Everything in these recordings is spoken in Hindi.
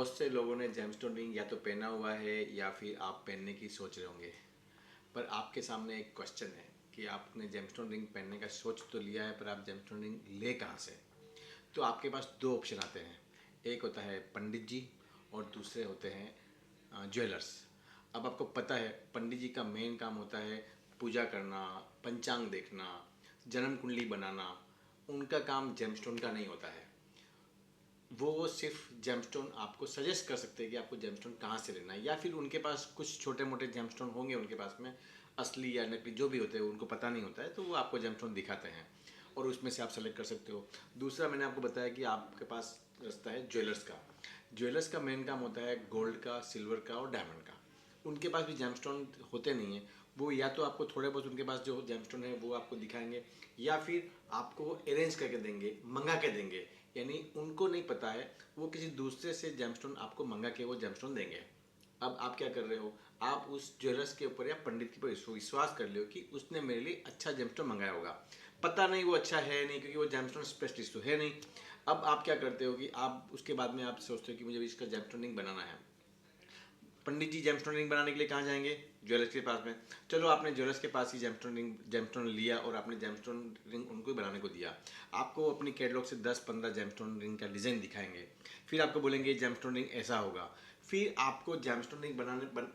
बहुत से लोगों ने जेमस्टोन रिंग या तो पहना हुआ है या फिर आप पहनने की सोच रहे होंगे। पर आपके सामने एक क्वेश्चन है कि आपने जेमस्टोन रिंग पहनने का सोच तो लिया है, पर आप जेमस्टोन रिंग ले कहाँ से। तो आपके पास दो ऑप्शन आते हैं। एक होता है पंडित जी और दूसरे होते हैं ज्वेलर्स। अब आपको पता है पंडित जी का मेन काम होता है पूजा करना, पंचांग देखना, जन्म कुंडली बनाना। उनका काम जेमस्टोन का नहीं होता है। वो सिर्फ जेमस्टोन आपको सजेस्ट कर सकते हैं कि आपको जेमस्टोन कहाँ से लेना है, या फिर उनके पास कुछ छोटे मोटे जेमस्टोन होंगे उनके पास में, असली या नकली जो भी होते हैं उनको पता नहीं होता है, तो वो आपको जेमस्टोन दिखाते हैं और उसमें से आप सेलेक्ट कर सकते हो। दूसरा मैंने आपको बताया कि आपके पास रास्ता है ज्वेलर्स का। ज्वेलर्स का मेन काम होता है गोल्ड का, सिल्वर का और डायमंड का। उनके पास भी जेमस्टोन होते नहीं हैं। वो या तो आपको थोड़े बहुत उनके पास जो जेमस्टोन है वो आपको दिखाएंगे, या फिर आपको अरेंज करके देंगे, मंगा के देंगे। यानी उनको नहीं पता है, वो किसी दूसरे से जेमस्टोन आपको मंगा के वो जेमस्टोन देंगे। अब आप क्या कर रहे हो, आप उस ज्वेलर्स के ऊपर या पंडित के ऊपर विश्वास कर लो कि उसने मेरे लिए अच्छा जेमस्टोन मंगाया होगा। पता नहीं वो अच्छा है नहीं, क्योंकि वो जेमस्टोन स्पेशलिस्ट तो है नहीं। अब आप क्या करते हो कि आप उसके बाद में आप सोचते हो कि मुझे इसका जेमस्टोन रिंग बनाना है। पंडित जी जेमस्टोन रिंग बनाने के लिए कहाँ जाएंगे? ज्वेलर्स के पास में। चलो आपने ज्वेलर्स के पास ही जेमस्टोन लिया और आपने जेमस्टोन रिंग उनको ही बनाने को दिया। आपको अपनी कैटलॉग से 10-15 जेमस्टोन रिंग का डिज़ाइन दिखाएंगे। फिर आपको बोलेंगे जेमस्टोन रिंग ऐसा होगा। फिर आपको जेमस्टोन रिंग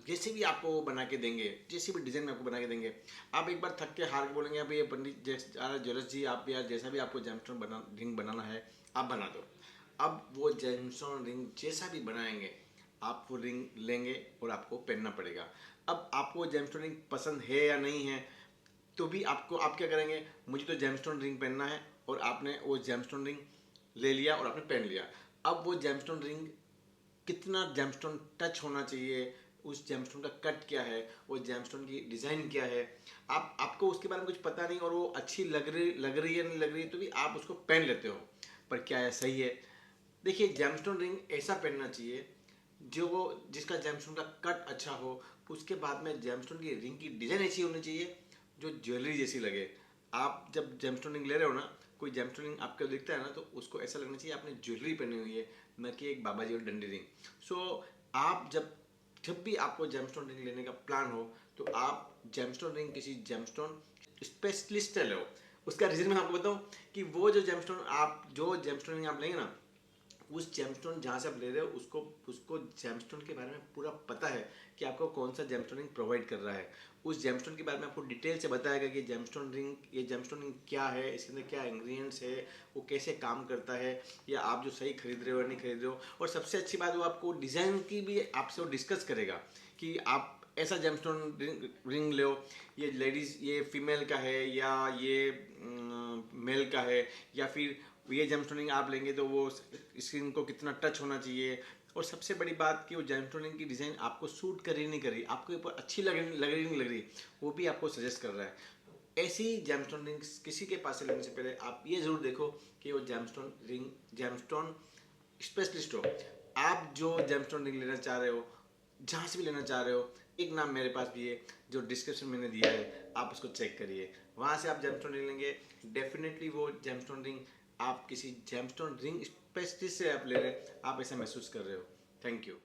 जैसे भी आपको वो बना के देंगे, जैसे भी डिज़ाइन में आपको बना के देंगे, आप एक बार थक के हार के बोलेंगे अभी ये पंडित ज्वेलर्स जी, आप यार जैसा भी आपको जेमस्टोन रिंग बनाना है आप बना दो। अब वो जेमस्टोन रिंग जैसा भी बनाएंगे, आप वो रिंग लेंगे और आपको पहनना पड़ेगा। अब आपको जेमस्टोन रिंग पसंद है या नहीं है, तो भी आप क्या करेंगे, मुझे तो जेमस्टोन रिंग पहनना है, और आपने वो जेमस्टोन रिंग ले लिया और आपने पहन लिया। अब वो जेमस्टोन रिंग कितना जेमस्टोन टच होना चाहिए, उस जेमस्टोन का कट क्या है, वो जेमस्टोन की डिज़ाइन क्या है, आपको उसके बारे में कुछ पता नहीं, और वो अच्छी लग रही है नहीं लग रही है, तो भी आप उसको पहन लेते हो। पर क्या है सही है? देखिए, जेमस्टोन रिंग ऐसा पहनना चाहिए जो वो जिसका जेमस्टोन का कट अच्छा हो। उसके बाद में जेमस्टोन की रिंग की डिज़ाइन ऐसी होनी चाहिए जो ज्वेलरी जैसी लगे। आप जब जेमस्टोन रिंग ले रहे हो ना, कोई जेमस्टोन रिंग आपको दिखता है ना, तो उसको ऐसा लगना चाहिए आपने ज्वेलरी पहनी हुई है, न कि एक बाबा जी और डंडी रिंग। सो आप जब जब भी आपको जेमस्टोन रिंग लेने का प्लान हो, तो आप जेमस्टोन रिंग किसी जेमस्टोन स्पेशलिस्ट से लो। उसका रीज़न मैं आपको बताऊं कि वो जो जेमस्टोन रिंग आप लेंगे ना, उस जेमस्टोन जहाँ से आप ले रहे हो उसको उसको जेमस्टोन के बारे में पूरा पता है कि आपको कौन सा जेमस्टोन रिंग प्रोवाइड कर रहा है। उस जेमस्टोन के बारे में आपको डिटेल से बताएगा कि ये जेमस्टोन रिंग क्या है, इसके अंदर क्या इंग्रेडिएंट्स है, वो कैसे काम करता है, या आप जो सही खरीद रहे हो या नहीं खरीद रहे हो। और सबसे अच्छी बात, वो आपको डिज़ाइन की भी आपसे वो डिस्कस करेगा कि आप ऐसा जेमस्टोन रिंग लो, ये लेडीज़ ये फीमेल का है या ये मेल का है, या फिर ये जेमस्टोन रिंग आप लेंगे तो वो स्किन को कितना टच होना चाहिए। और सबसे बड़ी बात कि वो जेमस्टोन रिंग की डिज़ाइन आपको सूट कर रही नहीं कर रही, आपके ऊपर अच्छी लग रही नहीं लग रही, वो भी आपको सजेस्ट कर रहा है। ऐसी जेमस्टोन रिंग किसी के पास से लेने से पहले आप ये ज़रूर देखो कि वो जेमस्टोन स्पेशलिस्ट हो। आप जो जेमस्टोन रिंग लेना चाह रहे हो, जहाँ से भी लेना चाह रहे हो, एक नाम मेरे पास भी है जो डिस्क्रिप्शन मैंने दिया है, आप उसको चेक करिए। वहाँ से आप जेमस्टोन रिंग लेंगे, डेफिनेटली वो जेमस्टोन रिंग आप किसी जेमस्टोन रिंग स्पेशलिस्ट से आप ले रहे हैं, आप ऐसा महसूस कर रहे हो। Thank you.